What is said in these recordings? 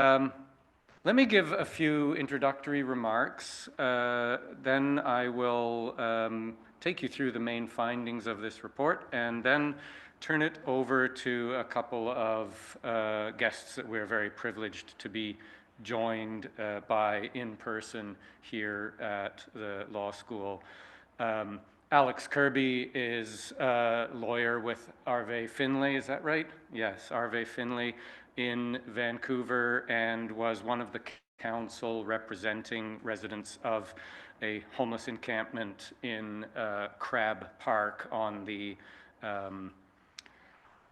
Let me give a few introductory remarks. Then I will take you through the main findings of this report and then turn it over to a couple of guests that we're very privileged to be joined by in person here at the law school. Alex Kirby is a lawyer with Arve Finlay, is that right? Yes, Arve Finlay in Vancouver, and was one of the council representing residents of a homeless encampment in Crab Park on the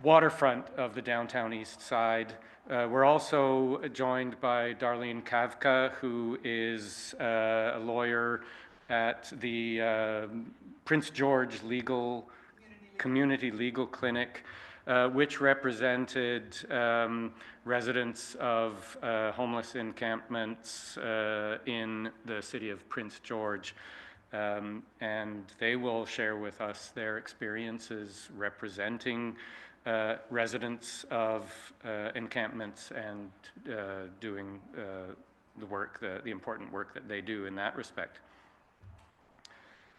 waterfront of the downtown east side. We're also joined by Darlene Kavka, who is a lawyer at the Prince George Community Legal Clinic, which represented residents of homeless encampments in the city of Prince George. And they will share with us their experiences representing residents of encampments and doing the important work that they do in that respect.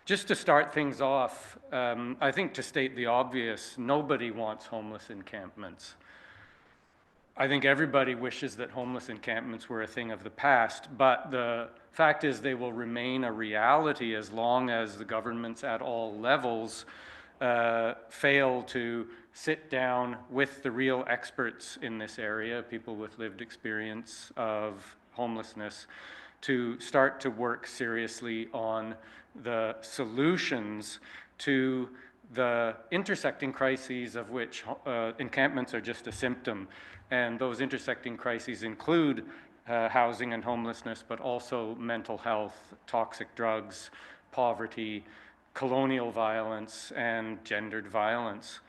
Just to start things off, I think to state the obvious, nobody wants homeless encampments. I think everybody wishes that homeless encampments were a thing of the past, but the fact is they will remain a reality as long as the governments at all levels fail to sit down with the real experts in this area, people with lived experience of homelessness, to start to work seriously on the solutions to the intersecting crises of which encampments are just a symptom. And those intersecting crises include housing and homelessness, but also mental health, toxic drugs, poverty, colonial violence, and gendered violence.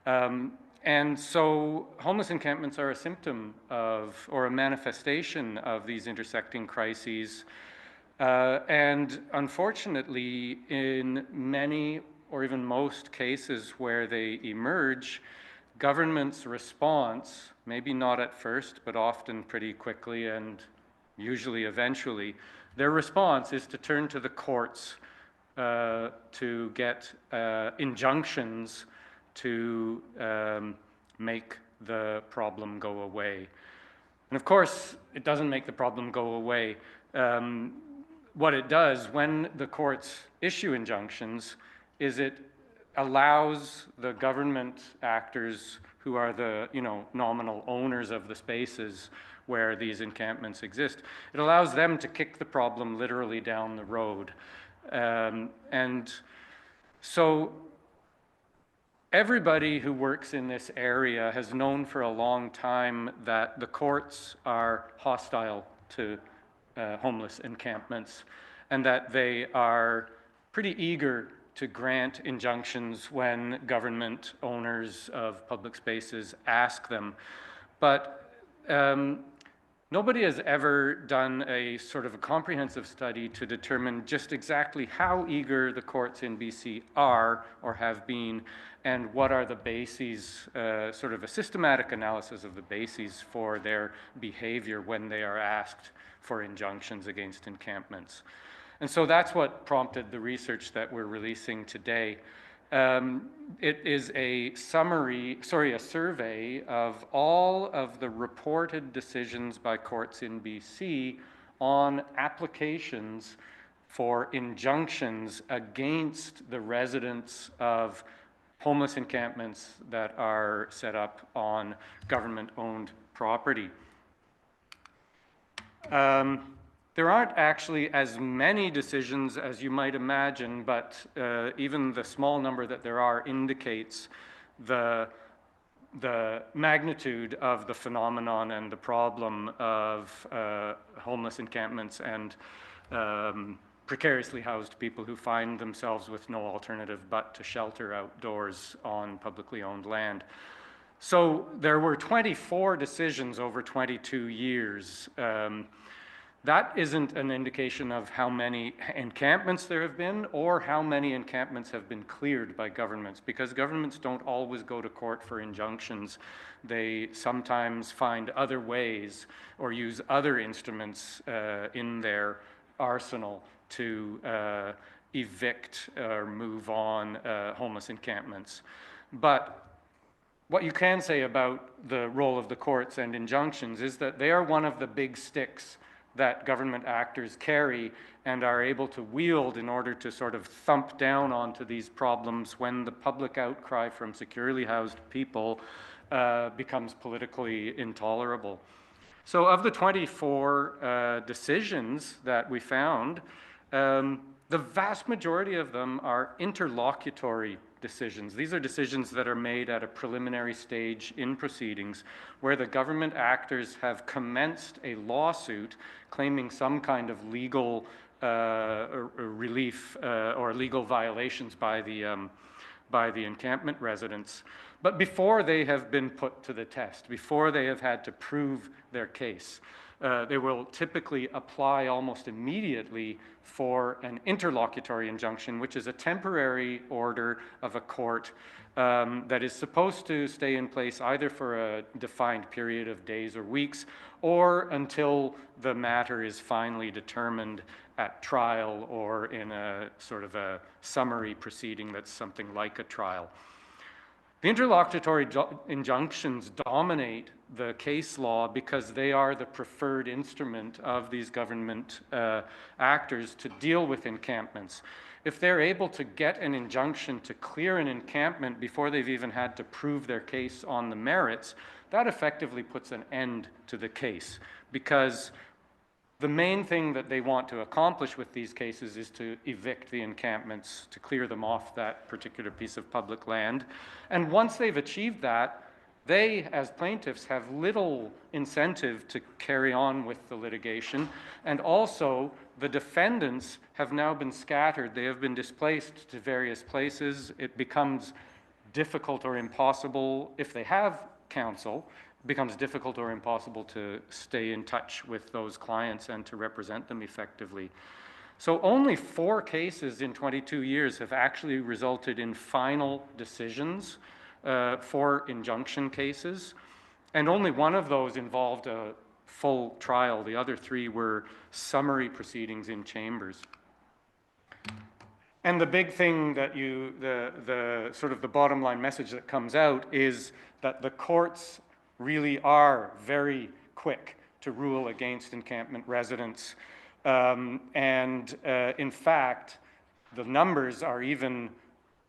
And so homeless encampments are a symptom of, or a manifestation of these intersecting crises. And unfortunately, in many or even most cases where they emerge, government's response, maybe not at first, but often pretty quickly and usually eventually, their response is to turn to the courts to get injunctions to make the problem go away. And of course, it doesn't make the problem go away. What it does when the courts issue injunctions is it allows the government actors who are the nominal owners of the spaces where these encampments exist, it allows them to kick the problem literally down the road. And so everybody who works in this area has known for a long time that the courts are hostile to homeless encampments, and that they are pretty eager to grant injunctions when government owners of public spaces ask them. But nobody has ever done a sort of a comprehensive study to determine just exactly how eager the courts in BC are or have been, and what are the bases, sort of a systematic analysis of the bases for their behavior when they are asked for injunctions against encampments. And so that's what prompted the research that we're releasing today. It is a survey of all of the reported decisions by courts in BC on applications for injunctions against the residents of homeless encampments that are set up on government-owned property. There aren't actually as many decisions as you might imagine, but even the small number that there are indicates the magnitude of the phenomenon and the problem of homeless encampments and precariously housed people who find themselves with no alternative but to shelter outdoors on publicly owned land. So there were 24 decisions over 22 years. That isn't an indication of how many encampments there have been or how many encampments have been cleared by governments, because governments don't always go to court for injunctions. They sometimes find other ways or use other instruments in their arsenal to evict or move on homeless encampments. But what you can say about the role of the courts and injunctions is that they are one of the big sticks that government actors carry and are able to wield in order to sort of thump down onto these problems when the public outcry from securely housed people becomes politically intolerable. So of the 24 decisions that we found, the vast majority of them are interlocutory decisions. These are decisions that are made at a preliminary stage in proceedings where the government actors have commenced a lawsuit claiming some kind of legal relief or legal violations by the encampment residents. But before they have been put to the test, before they have had to prove their case, they will typically apply almost immediately for an interlocutory injunction, which is a temporary order of a court that is supposed to stay in place either for a defined period of days or weeks, or until the matter is finally determined at trial or in a sort of a summary proceeding that's something like a trial. The interlocutory injunctions dominate the case law because they are the preferred instrument of these government actors to deal with encampments. If they're able to get an injunction to clear an encampment before they've even had to prove their case on the merits, that effectively puts an end to the case, because the main thing that they want to accomplish with these cases is to evict the encampments, to clear them off that particular piece of public land. And once they've achieved that, they, as plaintiffs, have little incentive to carry on with the litigation. And also, the defendants have now been scattered. They have been displaced to various places. It becomes difficult or impossible, if they have counsel, becomes difficult or impossible to stay in touch with those clients and to represent them effectively. So only 4 cases in 22 years have actually resulted in final decisions for injunction cases, and only one of those involved a full trial. The other 3 were summary proceedings in chambers. And the big thing that the sort of the bottom line message that comes out is that the courts really are very quick to rule against encampment residents. In fact, the numbers are even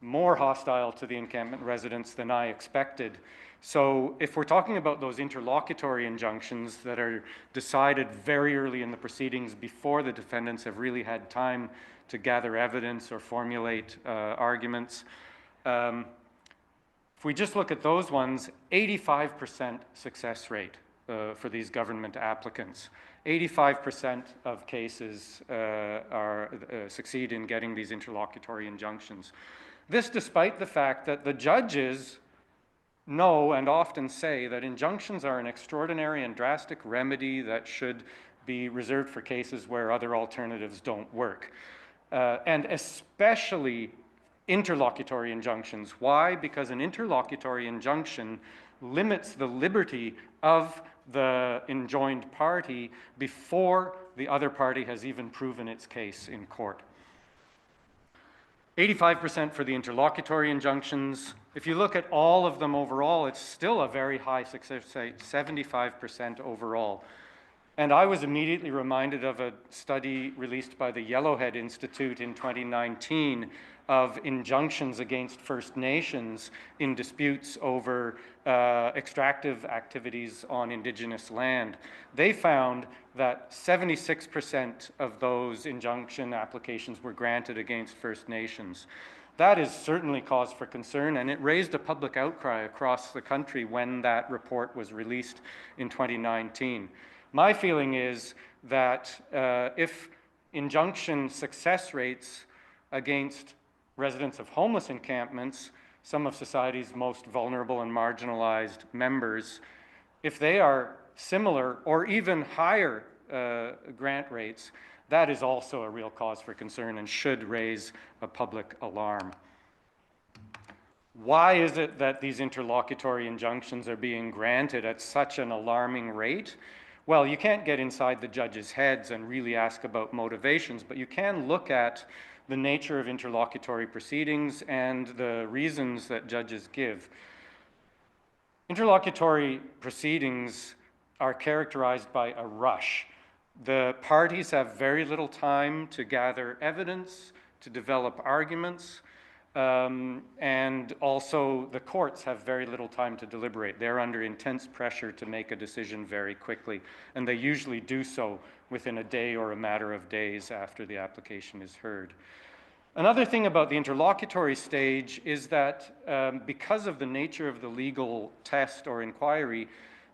more hostile to the encampment residents than I expected. So if we're talking about those interlocutory injunctions that are decided very early in the proceedings before the defendants have really had time to gather evidence or formulate arguments, if we just look at those ones, 85% success rate for these government applicants. 85% of cases succeed in getting these interlocutory injunctions. This despite the fact that the judges know and often say that injunctions are an extraordinary and drastic remedy that should be reserved for cases where other alternatives don't work. And especially interlocutory injunctions. Why? Because an interlocutory injunction limits the liberty of the enjoined party before the other party has even proven its case in court. 85% for the interlocutory injunctions. If you look at all of them overall, it's still a very high success rate, 75% overall. And I was immediately reminded of a study released by the Yellowhead Institute in 2019 of injunctions against First Nations in disputes over extractive activities on Indigenous land. They found that 76% of those injunction applications were granted against First Nations. That is certainly cause for concern, and it raised a public outcry across the country when that report was released in 2019. My feeling is that if injunction success rates against residents of homeless encampments, some of society's most vulnerable and marginalized members, if they are similar or even higher grant rates, that is also a real cause for concern and should raise a public alarm. Why is it that these interlocutory injunctions are being granted at such an alarming rate? Well, you can't get inside the judges' heads and really ask about motivations, but you can look at the nature of interlocutory proceedings and the reasons that judges give. Interlocutory proceedings are characterized by a rush. The parties have very little time to gather evidence, to develop arguments, and also the courts have very little time to deliberate. They're under intense pressure to make a decision very quickly, and they usually do so within a day or a matter of days after the application is heard. Another thing about the interlocutory stage is that because of the nature of the legal test or inquiry,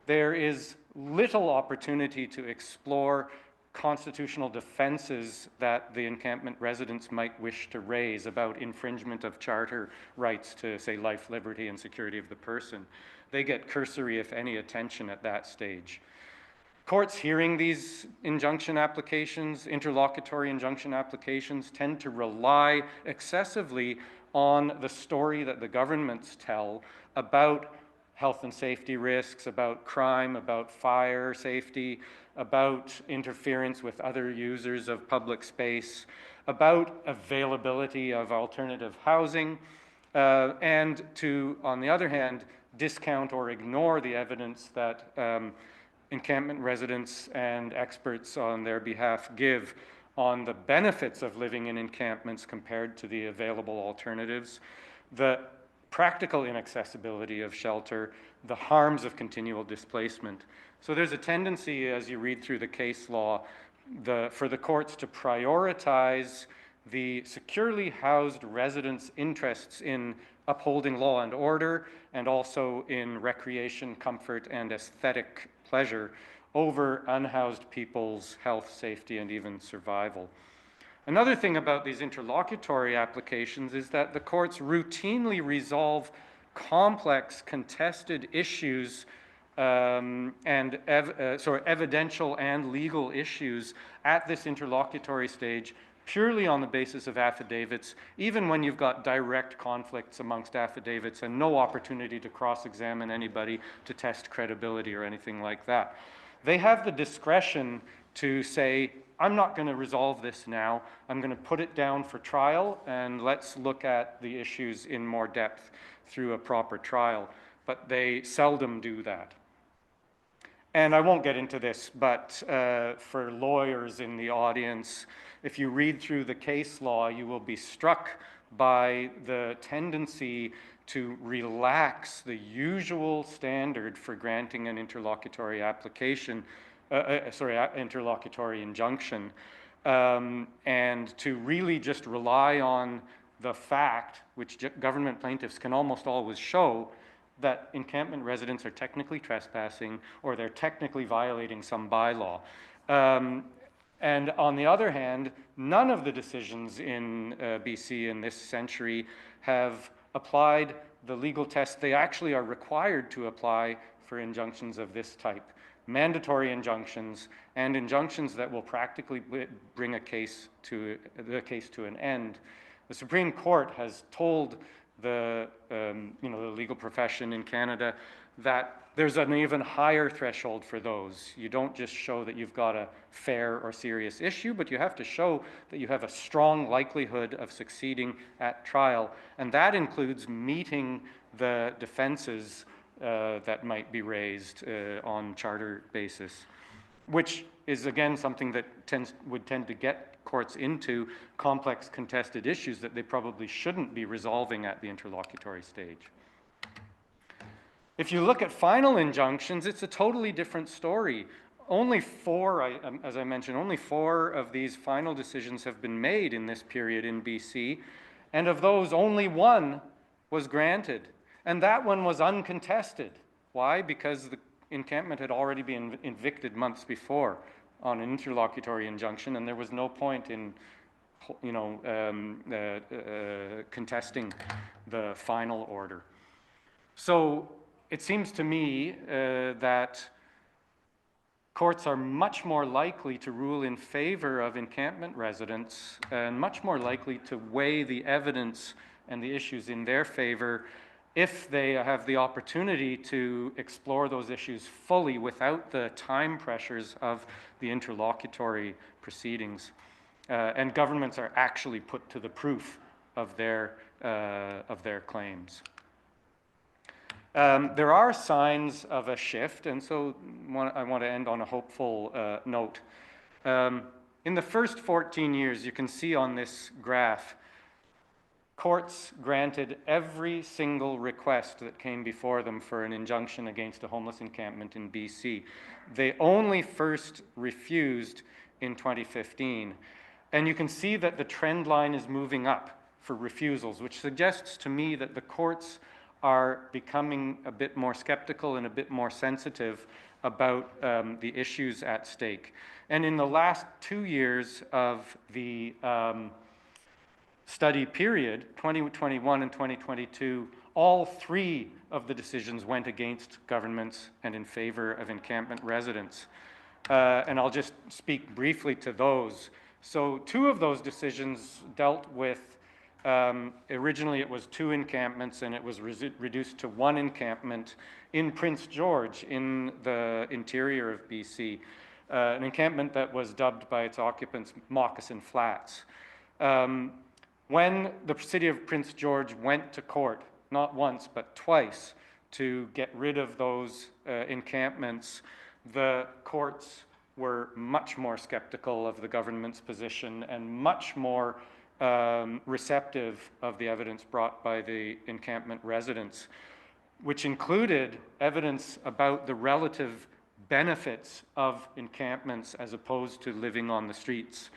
there is little opportunity to explore constitutional defenses that the encampment residents might wish to raise about infringement of charter rights to, say, life, liberty, and security of the person. They get cursory, if any, attention at that stage. Courts hearing these injunction applications, interlocutory injunction applications, tend to rely excessively on the story that the governments tell about health and safety risks, about crime, about fire safety, about interference with other users of public space, about availability of alternative housing, and to, on the other hand, discount or ignore the evidence that encampment residents and experts on their behalf give on the benefits of living in encampments compared to the available alternatives, the practical inaccessibility of shelter, the harms of continual displacement. So there's a tendency, as you read through the case law, for the courts to prioritize the securely housed residents' interests in upholding law and order, and also in recreation, comfort, and aesthetic pleasure over unhoused people's health, safety, and even survival. Another thing about these interlocutory applications is that the courts routinely resolve complex, contested issues evidential and legal issues at this interlocutory stage purely on the basis of affidavits, even when you've got direct conflicts amongst affidavits and no opportunity to cross-examine anybody to test credibility or anything like that. They have the discretion to say, I'm not going to resolve this now. I'm going to put it down for trial, and let's look at the issues in more depth through a proper trial. But they seldom do that. And I won't get into this, but for lawyers in the audience, if you read through the case law, you will be struck by the tendency to relax the usual standard for granting an interlocutory application, interlocutory injunction, and to really just rely on the fact, which government plaintiffs can almost always show, that encampment residents are technically trespassing or they're technically violating some bylaw. And on the other hand, none of the decisions in BC in this century have applied the legal test they actually are required to apply for injunctions of this type. Mandatory injunctions and injunctions that will practically bring the case to an end. The Supreme Court has told the legal profession in Canada that there's an even higher threshold for those. You don't just show that you've got a fair or serious issue, but you have to show that you have a strong likelihood of succeeding at trial, and that includes meeting the defenses that might be raised on charter basis, which is again something that would tend to get courts into complex contested issues that they probably shouldn't be resolving at the interlocutory stage. If you look at final injunctions, it's a totally different story. Only four, as I mentioned, only 4 of these final decisions have been made in this period in BC, and of those, only 1 was granted, and that one was uncontested. Why? Because the encampment had already been evicted months before on an interlocutory injunction, and there was no point in contesting the final order. So it seems to me that courts are much more likely to rule in favor of encampment residents and much more likely to weigh the evidence and the issues in their favor if they have the opportunity to explore those issues fully without the time pressures of the interlocutory proceedings. And governments are actually put to the proof of their claims. There are signs of a shift, and so I want to end on a hopeful note. In the first 14 years, you can see on this graph, courts granted every single request that came before them for an injunction against a homeless encampment in BC. They only first refused in 2015. And you can see that the trend line is moving up for refusals, which suggests to me that the courts are becoming a bit more skeptical and a bit more sensitive about the issues at stake. And in the last 2 years of the study period, 2021 and 2022, all 3 of the decisions went against governments and in favor of encampment residents. And I'll just speak briefly to those. So 2 of those decisions dealt with, originally it was 2 encampments and it was reduced to 1 encampment in Prince George in the interior of BC, an encampment that was dubbed by its occupants Moccasin Flats. When the city of Prince George went to court, not once but twice, to get rid of those encampments, the courts were much more skeptical of the government's position and much more receptive of the evidence brought by the encampment residents, which included evidence about the relative benefits of encampments as opposed to living on the streets.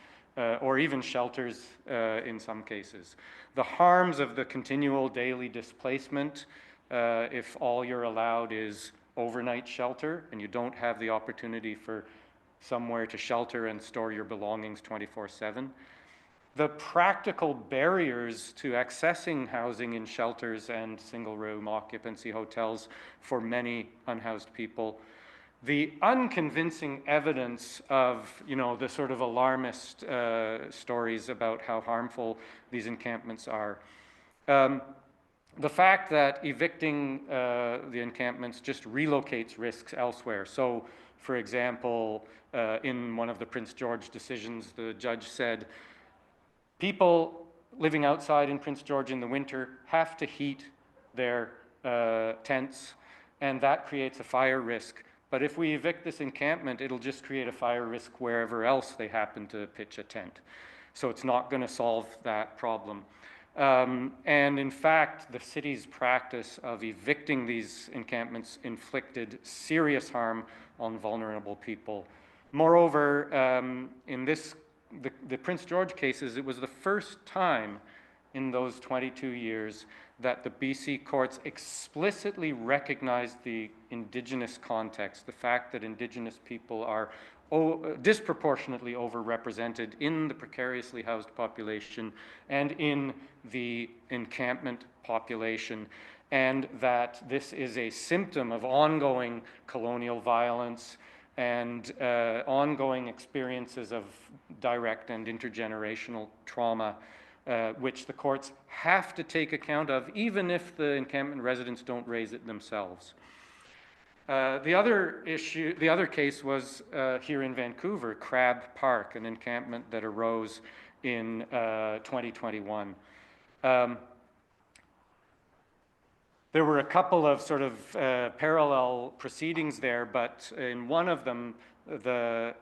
Or even shelters in some cases. The harms of the continual daily displacement, if all you're allowed is overnight shelter and you don't have the opportunity for somewhere to shelter and store your belongings 24/7. The practical barriers to accessing housing in shelters and single-room occupancy hotels for many unhoused people. The unconvincing evidence of, the sort of alarmist stories about how harmful these encampments are. The fact that evicting the encampments just relocates risks elsewhere. So, for example, in one of the Prince George decisions, the judge said, people living outside in Prince George in the winter have to heat their tents, and that creates a fire risk. But if we evict this encampment, it'll just create a fire risk wherever else they happen to pitch a tent. So it's not going to solve that problem. And in fact, the city's practice of evicting these encampments inflicted serious harm on vulnerable people. Moreover, in the Prince George cases, it was the first time in those 22 years that the BC courts explicitly recognized the Indigenous context, the fact that Indigenous people are disproportionately overrepresented in the precariously housed population and in the encampment population, and that this is a symptom of ongoing colonial violence and ongoing experiences of direct and intergenerational trauma, which the courts have to take account of, even if the encampment residents don't raise it themselves. The other case was here in Vancouver, Crab Park, an encampment that arose in 2021. There were a couple of sort of parallel proceedings there, but in one of them, the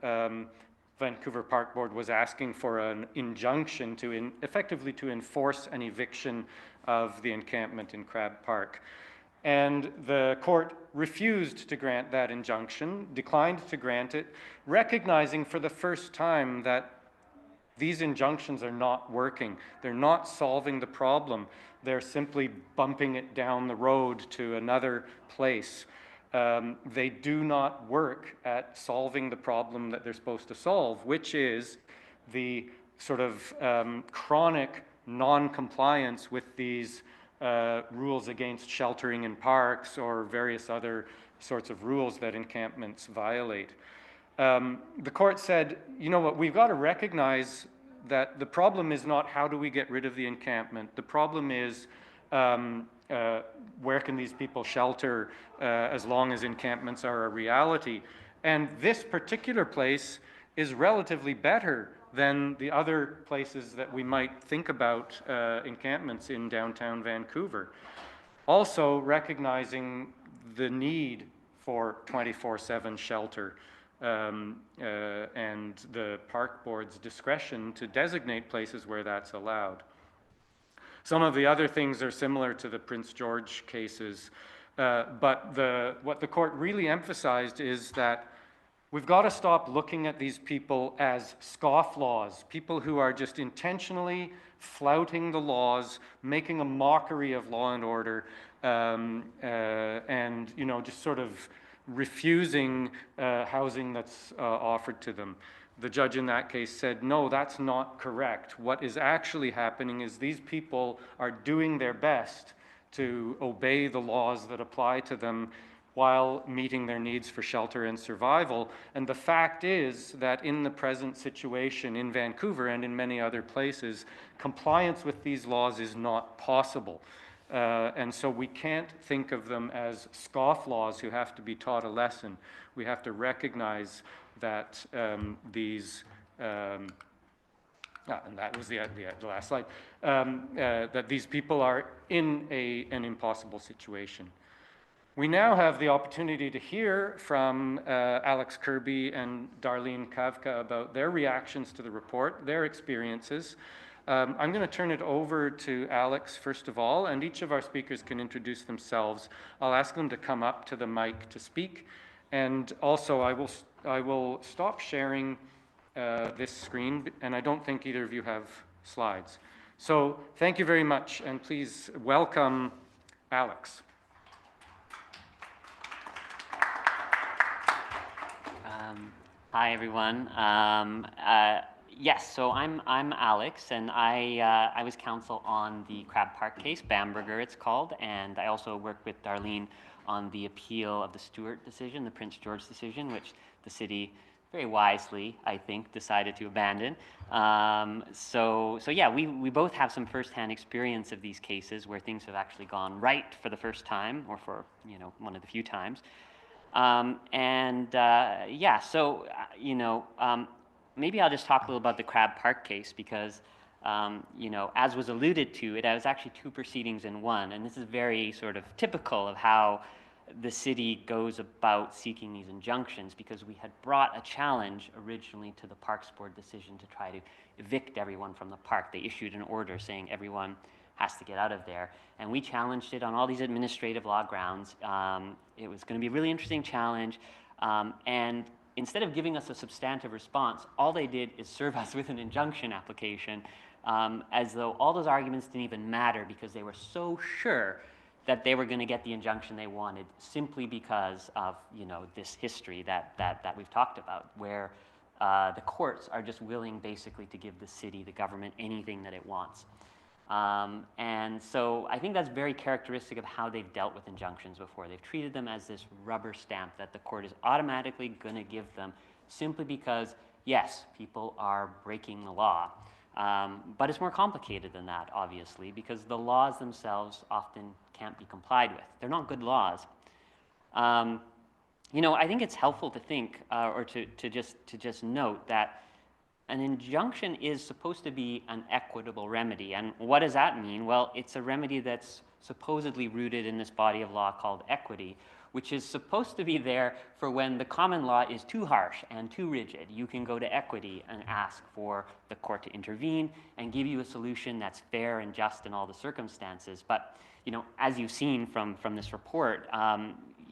Vancouver Park Board was asking for an injunction to effectively to enforce an eviction of the encampment in Crab Park. And the court refused to grant that injunction, declined to grant it, recognizing for the first time that these injunctions are not working. They're not solving the problem. They're simply bumping it down the road to another place. They do not work at solving the problem that they're supposed to solve, which is the sort of chronic non-compliance with these rules against sheltering in parks or various other sorts of rules that encampments violate. The court said, you know what, we've got to recognize that the problem is not how do we get rid of the encampment. The problem is where can these people shelter as long as encampments are a reality. And this particular place is relatively better than the other places that we might think about encampments in downtown Vancouver. Also recognizing the need for 24/7 shelter and the park board's discretion to designate places where that's allowed. Some of the other things are similar to the Prince George cases, but what the court really emphasized is that we've got to stop looking at these people as scofflaws, people who are just intentionally flouting the laws, making a mockery of law and order, and you know, just sort of refusing housing that's offered to them. The judge in that case said, no, that's not correct. What is actually happening is these people are doing their best to obey the laws that apply to them while meeting their needs for shelter and survival. And the fact is that in the present situation in Vancouver and in many other places, compliance with these laws is not possible. And so we can't think of them as scofflaws who have to be taught a lesson. We have to recognize that these, and that was the last slide, that these people are in an impossible situation. We now have the opportunity to hear from Alex Kirby and Darlene Kavka about their reactions to the report, their experiences. I'm going to turn it over to Alex first of all, and each of our speakers can introduce themselves. I'll ask them to come up to the mic to speak, and also I will stop sharing this screen, and I don't think either of you have slides. So thank you very much, and please welcome Alex. Hi, everyone. Yes, so I'm Alex, and I was counsel on the Crab Park case, Bamberger it's called, and I also worked with Darlene on the appeal of the Stewart decision, the Prince George decision, which the city very wisely, I think, decided to abandon. So yeah, we both have some firsthand experience of these cases where things have actually gone right for the first time, or for, you know, one of the few times. Yeah, so, maybe I'll just talk a little about the Crab Park case because, you know, as was alluded to, it was actually two proceedings in one, and this is very sort of typical of how the city goes about seeking these injunctions, because we had brought a challenge originally to the Parks Board decision to try to evict everyone from the park. They issued an order saying everyone has to get out of there, and we challenged it on all these administrative law grounds. It was going to be a really interesting challenge, and instead of giving us a substantive response, all they did is serve us with an injunction application, as though all those arguments didn't even matter, because they were so sure that they were going to get the injunction they wanted simply because of, you know, this history that we've talked about, where the courts are just willing basically to give the city, the government, anything that it wants. And so I think that's very characteristic of how they've dealt with injunctions before. They've treated them as this rubber stamp that the court is automatically going to give them simply because, yes, people are breaking the law. But it's more complicated than that, obviously, because the laws themselves often can't be complied with. They're not good laws. You know, I think it's helpful to think, or to just note that an injunction is supposed to be an equitable remedy. And what does that mean? Well, it's a remedy that's supposedly rooted in this body of law called equity, which is supposed to be there for when the common law is too harsh and too rigid. You can go to equity and ask for the court to intervene and give you a solution that's fair and just in all the circumstances. But, you know, as you've seen from this report,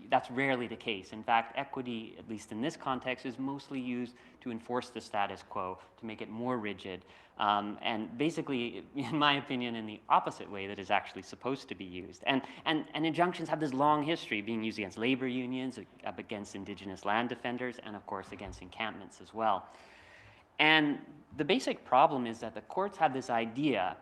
that's rarely the case. In fact, equity, at least in this context, is mostly used to enforce the status quo, to make it more rigid, and basically, in my opinion, in the opposite way that is actually supposed to be used. And injunctions have this long history being used against labor unions, against indigenous land defenders, and of course against encampments as well. And the basic problem is that the courts have this idea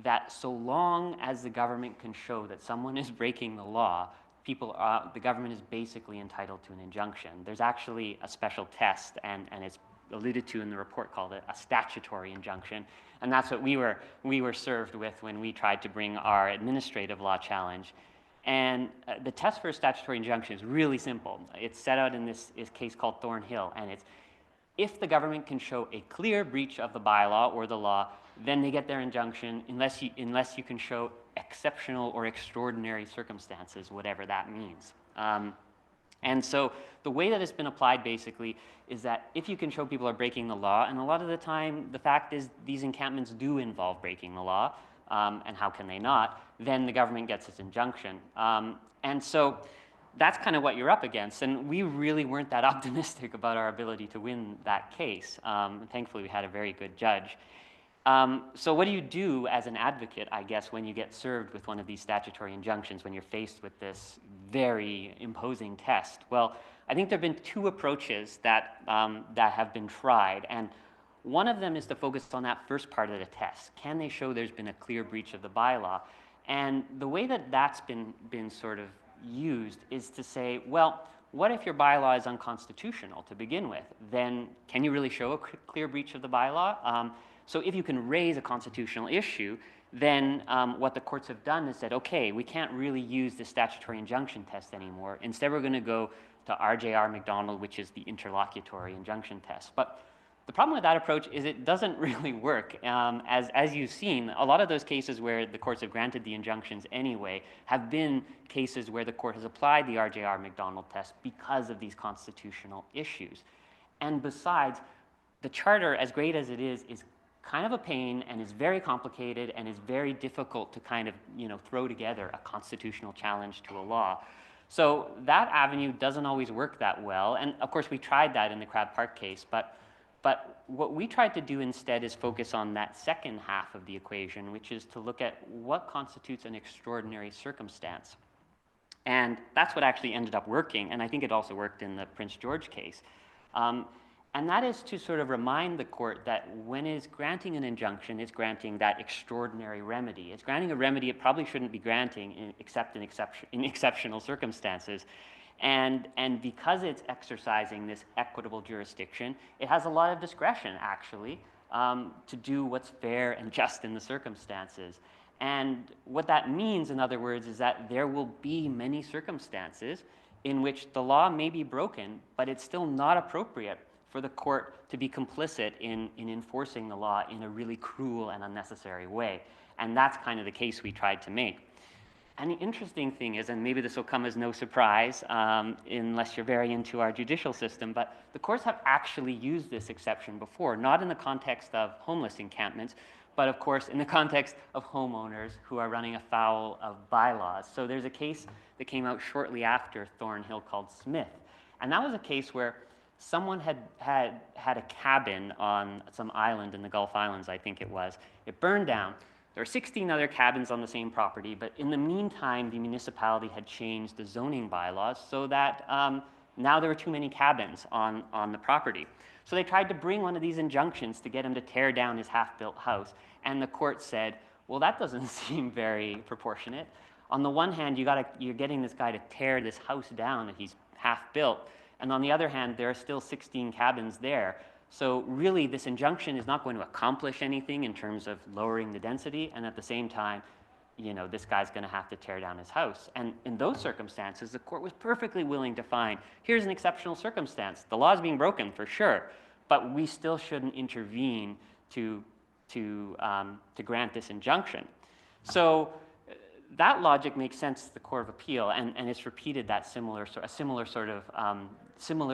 that so long as the government can show that someone is breaking the law, the government is basically entitled to an injunction. There's actually a special test, and it's alluded to in the report called a statutory injunction, and that's what we were served with when we tried to bring our administrative law challenge. And the test for a statutory injunction is really simple. It's set out in this case called Thornhill, and it's if the government can show a clear breach of the bylaw or the law, then they get their injunction unless you can show exceptional or extraordinary circumstances, whatever that means. And so the way that it's been applied basically is that if you can show people are breaking the law, and a lot of the time the fact is these encampments do involve breaking the law, and how can they not, then the government gets its injunction. And so that's kind of what you're up against, and we really weren't that optimistic about our ability to win that case. Thankfully, we had a very good judge. So what do you do as an advocate, I guess, when you get served with one of these statutory injunctions, when you're faced with this very imposing test? Well, I think there have been two approaches that have been tried, and one of them is to focus on that first part of the test. Can they show there's been a clear breach of the bylaw? And the way that that's been sort of used is to say, well, what if your bylaw is unconstitutional to begin with? Then can you really show a clear breach of the bylaw? So if you can raise a constitutional issue, then what the courts have done is said, okay, we can't really use the statutory injunction test anymore. Instead, we're going to go to RJR McDonald, which is the interlocutory injunction test. But the problem with that approach is it doesn't really work. As you've seen, a lot of those cases where the courts have granted the injunctions anyway have been cases where the court has applied the RJR McDonald test because of these constitutional issues. And besides, the charter, as great as it is kind of a pain and is very complicated and is very difficult to kind of, throw together a constitutional challenge to a law. So that avenue doesn't always work that well. And of course, we tried that in the Crab Park case, but what we tried to do instead is focus on that second half of the equation, which is to look at what constitutes an extraordinary circumstance. And that's what actually ended up working, and I think it also worked in the Prince George case. And that is to sort of remind the court that when it's granting an injunction, it's granting that extraordinary remedy. It's granting a remedy it probably shouldn't be granting except in exceptional circumstances. And because it's exercising this equitable jurisdiction, it has a lot of discretion, actually, to do what's fair and just in the circumstances. And what that means, in other words, is that there will be many circumstances in which the law may be broken, but it's still not appropriate for the court to be complicit in enforcing the law in a really cruel and unnecessary way. And that's kind of the case we tried to make. And the interesting thing is, and maybe this will come as no surprise unless you're very into our judicial system, but the courts have actually used this exception before, not in the context of homeless encampments, but of course in the context of homeowners who are running afoul of bylaws. So there's a case that came out shortly after Thornhill called Smith. And that was a case where someone had a cabin on some island in the Gulf Islands, I think it was. It burned down. There were 16 other cabins on the same property, but in the meantime, the municipality had changed the zoning bylaws so that now there were too many cabins on the property. So they tried to bring one of these injunctions to get him to tear down his half-built house, and the court said, well, that doesn't seem very proportionate. On the one hand, you're getting this guy to tear this house down that he's half-built, and on the other hand, there are still 16 cabins there. So really, this injunction is not going to accomplish anything in terms of lowering the density, and at the same time, this guy's going to have to tear down his house. And in those circumstances, the court was perfectly willing to find, here's an exceptional circumstance. The law is being broken for sure, but we still shouldn't intervene to grant this injunction. So that logic makes sense to the Court of Appeal, and it's repeated that similar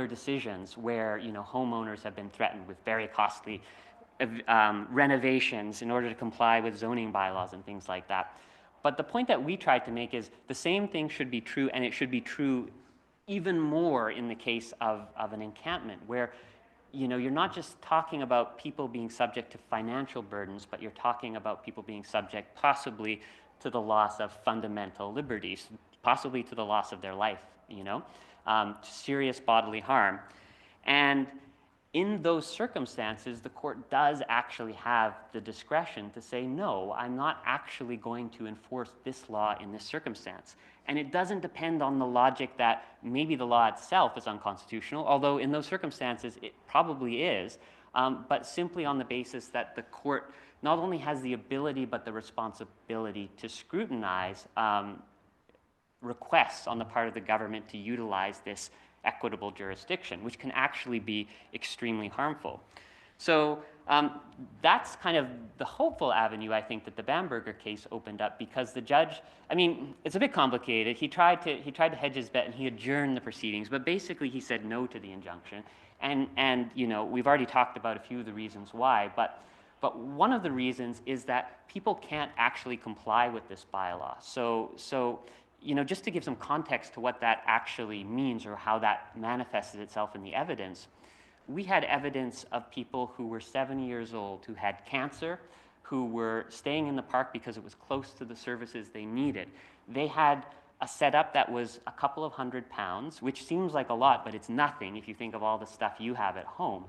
decisions where homeowners have been threatened with very costly renovations in order to comply with zoning bylaws and things like that. But the point that we tried to make is the same thing should be true, and it should be true even more in the case of an encampment, where you're not just talking about people being subject to financial burdens, but you're talking about people being subject possibly to the loss of fundamental liberties, possibly to the loss of their life, to serious bodily harm. And In those circumstances, the court does actually have the discretion to say, no, I'm not actually going to enforce this law in this circumstance. And it doesn't depend on the logic that maybe the law itself is unconstitutional, although in those circumstances it probably is, but simply on the basis that the court not only has the ability but the responsibility to scrutinize requests on the part of the government to utilize this equitable jurisdiction, which can actually be extremely harmful. So that's kind of the hopeful avenue, I think, that the Bamberger case opened up, because the judge, I mean, it's a bit complicated. He tried to hedge his bet and he adjourned the proceedings, but basically he said no to the injunction. And you know, we've already talked about a few of the reasons why, but one of the reasons is that people can't actually comply with this bylaw. So you know, just to give some context to what that actually means or how that manifested itself in the evidence, we had evidence of people who were 70 years old, who had cancer, who were staying in the park because it was close to the services they needed. They had a setup that was a couple of £100, which seems like a lot, but it's nothing if you think of all the stuff you have at home.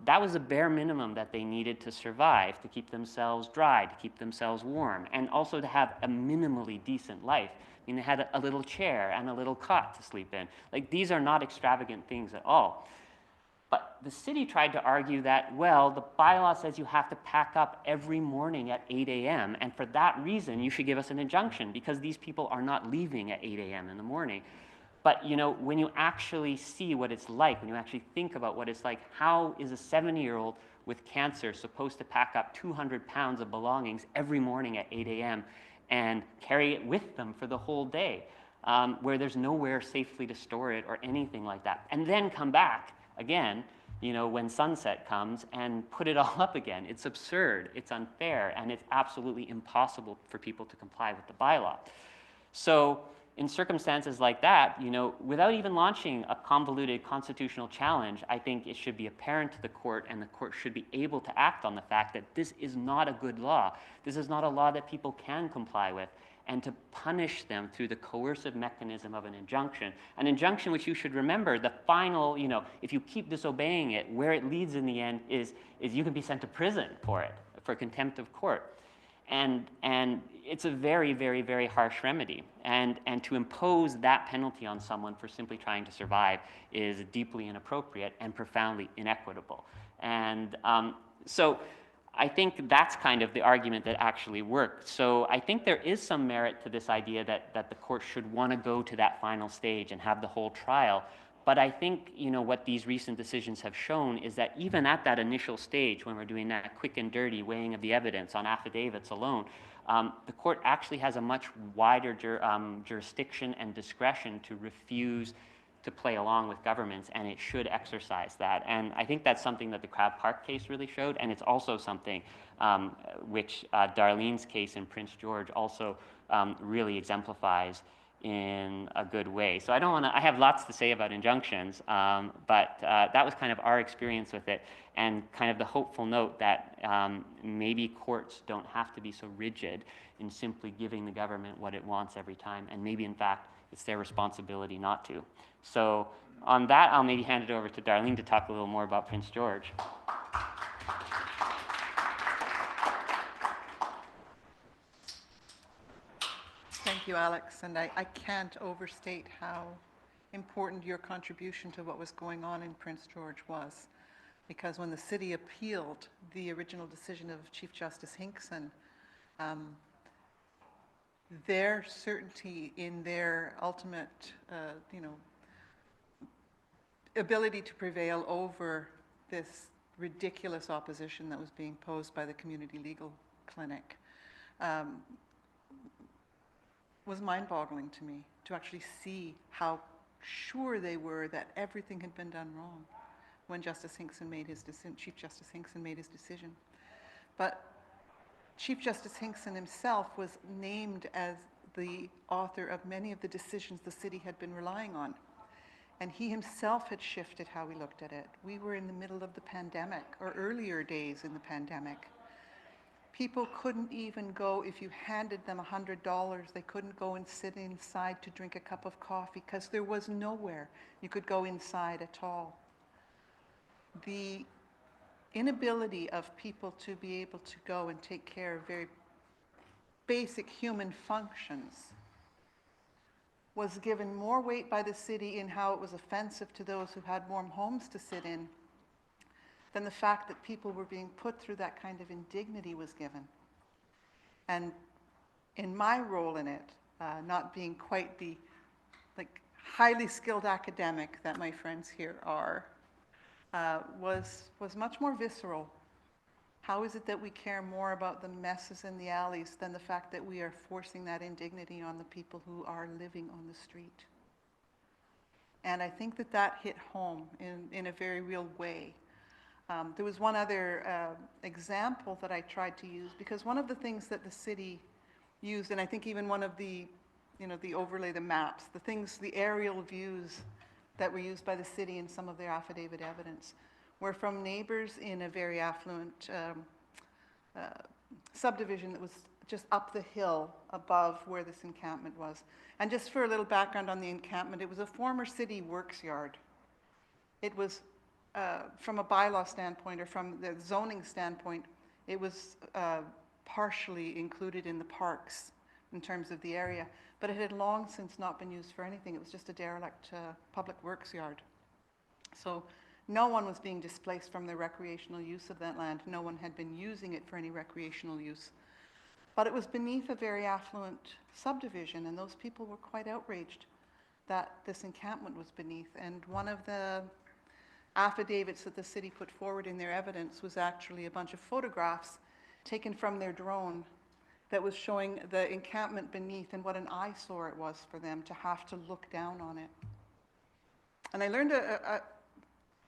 That was a bare minimum that they needed to survive, to keep themselves dry, to keep themselves warm, and also to have a minimally decent life. I mean, they had a little chair and a little cot to sleep in. Like, these are not extravagant things at all. But the city tried to argue that, well, the bylaw says you have to pack up every morning at 8 a.m., and for that reason, you should give us an injunction, because these people are not leaving at 8 a.m. in the morning. But, you know, when you actually see what it's like, when you actually think about what it's like, how is a 70-year-old with cancer supposed to pack up 200 pounds of belongings every morning at 8 a.m. and carry it with them for the whole day, where there's nowhere safely to store it or anything like that, and then come back again, you know, when sunset comes, and put it all up again? It's absurd, it's unfair, and it's absolutely impossible for people to comply with the bylaw. So in circumstances like that, you know, without even launching a convoluted constitutional challenge, I think it should be apparent to the court, and the court should be able to act on the fact that this is not a good law. This is not a law that people can comply with, and to punish them through the coercive mechanism of an injunction. An injunction which, you should remember, the final, you know, if you keep disobeying it, where it leads in the end is you can be sent to prison for it, for contempt of court. And it's a very, very, very harsh remedy. And to impose that penalty on someone for simply trying to survive is deeply inappropriate and profoundly inequitable. And so I think that's kind of the argument that actually worked. So I think there is some merit to this idea that the court should want to go to that final stage and have the whole trial. But I think, you know, what these recent decisions have shown is that even at that initial stage, when we're doing that quick and dirty weighing of the evidence on affidavits alone, the court actually has a much wider jurisdiction and discretion to refuse to play along with governments, and it should exercise that. And I think that's something that the Crab Park case really showed, and it's also something which Darlene's case in Prince George also really exemplifies in a good way. So I have lots to say about injunctions, but that was kind of our experience with it, and kind of the hopeful note that maybe courts don't have to be so rigid in simply giving the government what it wants every time, and maybe in fact it's their responsibility not to. So on that, I'll maybe hand it over to Darlene to talk a little more about Prince George. Thank you, Alex. And I can't overstate how important your contribution to what was going on in Prince George was. Because when the city appealed the original decision of Chief Justice Hinkson, their certainty in their ultimate, ability to prevail over this ridiculous opposition that was being posed by the community legal clinic was mind-boggling to me, to actually see how sure they were that everything had been done wrong when Justice Hinkson made his decision, Chief Justice Hinkson made his decision. But Chief Justice Hinkson himself was named as the author of many of the decisions the city had been relying on. And he himself had shifted how we looked at it. We were in the middle of the pandemic, or earlier days in the pandemic. People couldn't even go, if you handed them $100, they couldn't go and sit inside to drink a cup of coffee because there was nowhere you could go inside at all. the inability of people to be able to go and take care of very basic human functions was given more weight by the city in how it was offensive to those who had warm homes to sit in than the fact that people were being put through that kind of indignity was given. And in my role in it, not being quite the highly skilled academic that my friends here are, was much more visceral. How is it that we care more about the messes in the alleys than the fact that we are forcing that indignity on the people who are living on the street? And I think that that hit home in a very real way. There was one other example that I tried to use, because one of the things that the city used, and I think even one of the, the overlay, the maps, the aerial views that were used by the city in some of their affidavit evidence, were from neighbors in a very affluent subdivision that was just up the hill above where this encampment was. And just for a little background on the encampment, it was a former city works yard. It was, from a bylaw standpoint or from the zoning standpoint, it was partially included in the parks in terms of the area, but it had long since not been used for anything. It was just a derelict public works yard. So no one was being displaced from the recreational use of that land. No one had been using it for any recreational use. But it was beneath a very affluent subdivision, and those people were quite outraged that this encampment was beneath. And one of the affidavits that the city put forward in their evidence was actually a bunch of photographs taken from their drone that was showing the encampment beneath and what an eyesore it was for them to have to look down on it. And I learned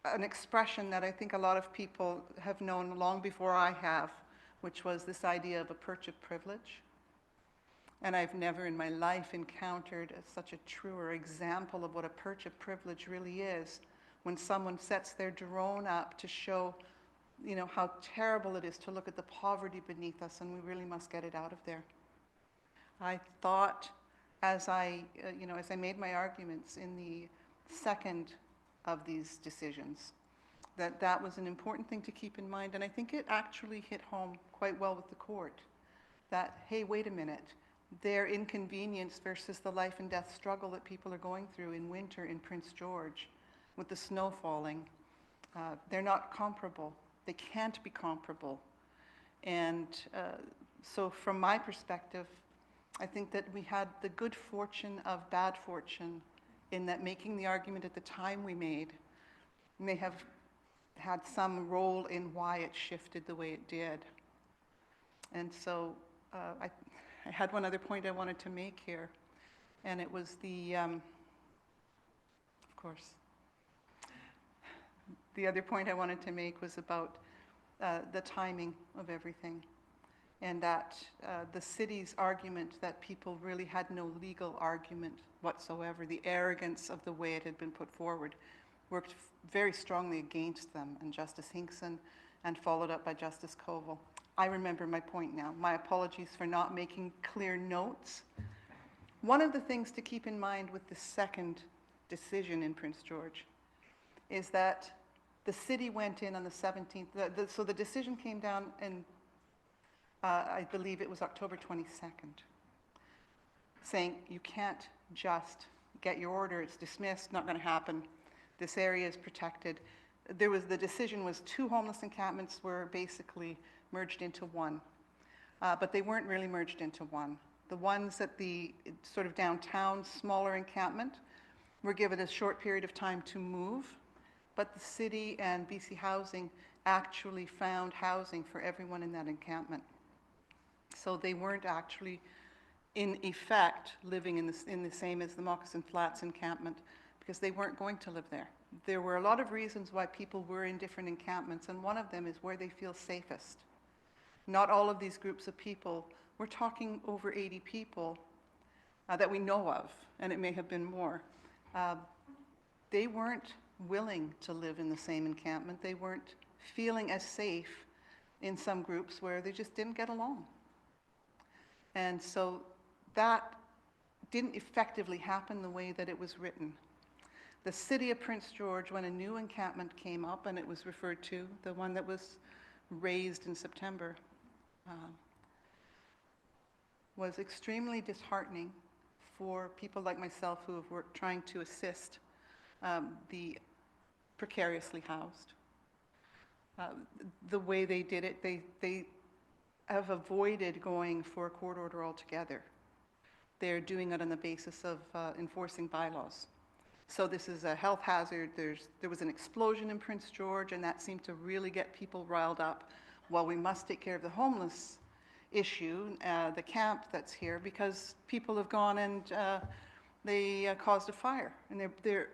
an expression that I think a lot of people have known long before I have, which was this idea of a perch of privilege. And I've never in my life encountered such a truer example of what a perch of privilege really is, when someone sets their drone up to show, how terrible it is to look at the poverty beneath us, and we really must get it out of there. I thought, as I made my arguments in the second of these decisions, that was an important thing to keep in mind, and I think it actually hit home quite well with the court, that, hey, wait a minute, their inconvenience versus the life and death struggle that people are going through in winter in Prince George, with the snow falling, they're not comparable. They can't be comparable. And so from my perspective, I think that we had the good fortune of bad fortune in that making the argument at the time we made may have had some role in why it shifted the way it did. And so I had one other point I wanted to make here, and it was of course, the other point I wanted to make was about the timing of everything, and that the city's argument that people really had no legal argument whatsoever, the arrogance of the way it had been put forward, worked very strongly against them, and Justice Hinkson, and followed up by Justice Koval. I remember my point now. My apologies for not making clear notes. One of the things to keep in mind with the second decision in Prince George is that the city went in on the 17th, so the decision came down in, I believe it was October 22nd, saying you can't just get your order, it's dismissed, not going to happen, this area is protected. The decision was 2 homeless encampments were basically merged into one, but they weren't really merged into one. The ones at the sort of downtown, smaller encampment were given a short period of time to move, but the city and BC Housing actually found housing for everyone in that encampment. So they weren't actually, in effect, living in the same as the Moccasin Flats encampment, because they weren't going to live there. There were a lot of reasons why people were in different encampments, and one of them is where they feel safest. Not all of these groups of people, we're talking over 80 people that we know of, and it may have been more. They weren't willing to live in the same encampment. They weren't feeling as safe in some groups where they just didn't get along. And so that didn't effectively happen the way that it was written. The city of Prince George, when a new encampment came up, and it was referred to, the one that was raised in September, was extremely disheartening for people like myself who have worked trying to assist the precariously housed. The way they did it, they have avoided going for a court order altogether. They're doing it on the basis of enforcing bylaws. So this is a health hazard. There was an explosion in Prince George, and that seemed to really get people riled up. Well, we must take care of the homeless issue, the camp that's here, because people have gone and they caused a fire. And they're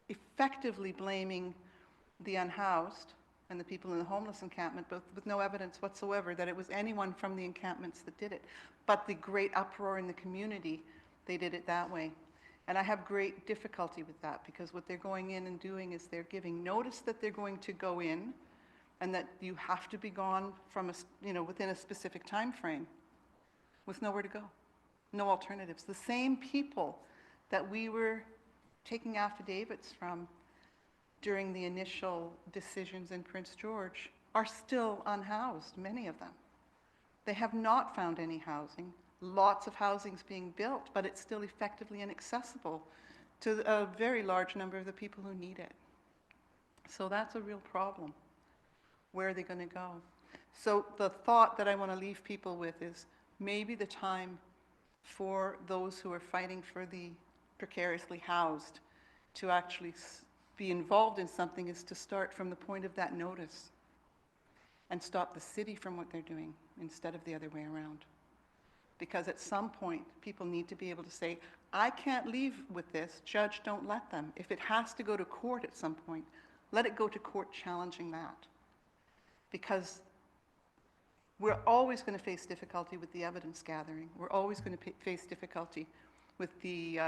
effectively blaming the unhoused and the people in the homeless encampment, but with no evidence whatsoever that it was anyone from the encampments that did it. But the great uproar in the community, they did it that way. And I have great difficulty with that, because what they're going in and doing is they're giving notice that they're going to go in, and that you have to be gone from within a specific time frame, with nowhere to go, no alternatives. The same people that we were taking affidavits from during the initial decisions in Prince George are still unhoused, many of them. They have not found any housing. Lots of housing's being built, but it's still effectively inaccessible to a very large number of the people who need it. So that's a real problem. Where are they going to go? So the thought that I want to leave people with is maybe the time for those who are fighting for the precariously housed to actually be involved in something is to start from the point of that notice and stop the city from what they're doing instead of the other way around. Because at some point, people need to be able to say, I can't leave with this, judge, don't let them. If it has to go to court at some point, let it go to court challenging that. Because we're always going to face difficulty with the evidence gathering. We're always going to face difficulty with the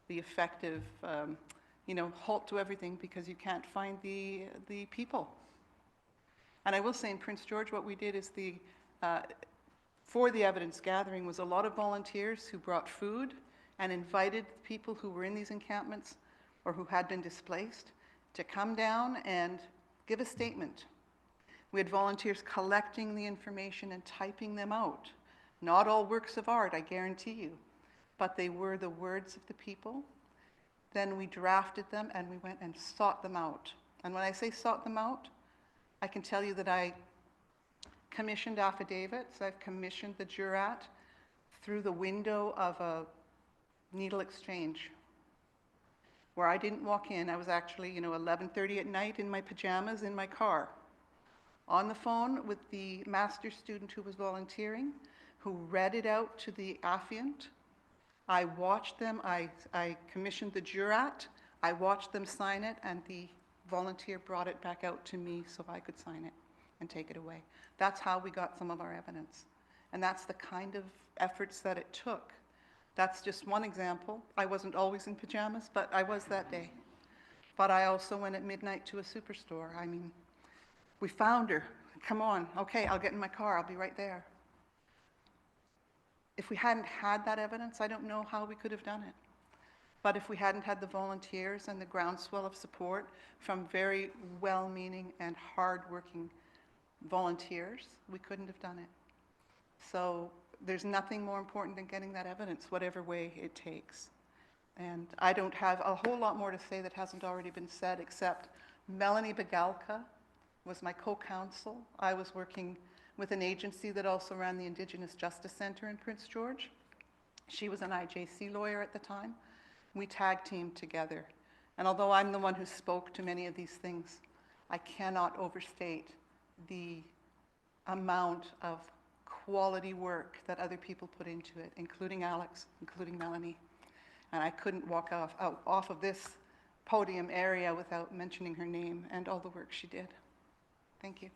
effective, halt to everything, because you can't find the people. And I will say in Prince George, what we did is for the evidence gathering was a lot of volunteers who brought food and invited people who were in these encampments or who had been displaced to come down and give a statement. We had volunteers collecting the information and typing them out. Not all works of art, I guarantee you, but they were the words of the people. Then we drafted them and we went and sought them out. And when I say sought them out, I can tell you that I commissioned affidavits. I've commissioned the jurat through the window of a needle exchange where I didn't walk in. I was actually, 11:30 at night in my pajamas in my car, on the phone with the master's student who was volunteering, who read it out to the affiant. I watched them. I commissioned the jurat. I watched them sign it, and the volunteer brought it back out to me so I could sign it and take it away. That's how we got some of our evidence. And that's the kind of efforts that it took. That's just one example. I wasn't always in pajamas, but I was that day. But I also went at midnight to a superstore. I mean, we found her. Come on. Okay, I'll get in my car. I'll be right there. If we hadn't had that evidence, I don't know how we could have done it. But if we hadn't had the volunteers and the groundswell of support from very well-meaning and hard-working volunteers, we couldn't have done it. So there's nothing more important than getting that evidence, whatever way it takes. And I don't have a whole lot more to say that hasn't already been said, except Melanie Bagalka was my co-counsel. I was working with an agency that also ran the Indigenous Justice Center in Prince George. She was an IJC lawyer at the time. We tag teamed together. And although I'm the one who spoke to many of these things, I cannot overstate the amount of quality work that other people put into it, including Alex, including Melanie. And I couldn't walk off of this podium area without mentioning her name and all the work she did. Thank you.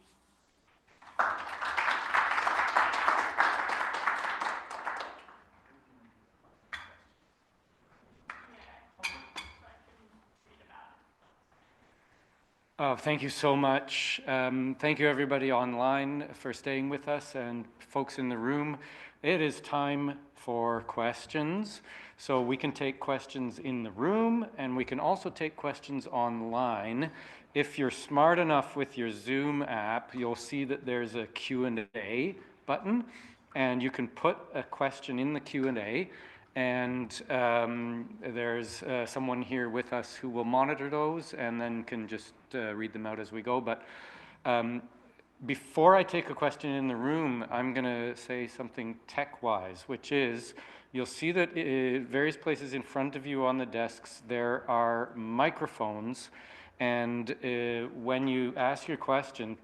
Oh, thank you so much. Thank you, everybody online, for staying with us, and folks in the room. It is time for questions. So we can take questions in the room, and we can also take questions online. If you're smart enough with your Zoom app, you'll see that there's a Q&A button, and you can put a question in the Q&A. And there's someone here with us who will monitor those and then can just read them out as we go. But before I take a question in the room, I'm going to say something tech-wise, which is you'll see that various places in front of you on the desks, there are microphones. And when you ask your question,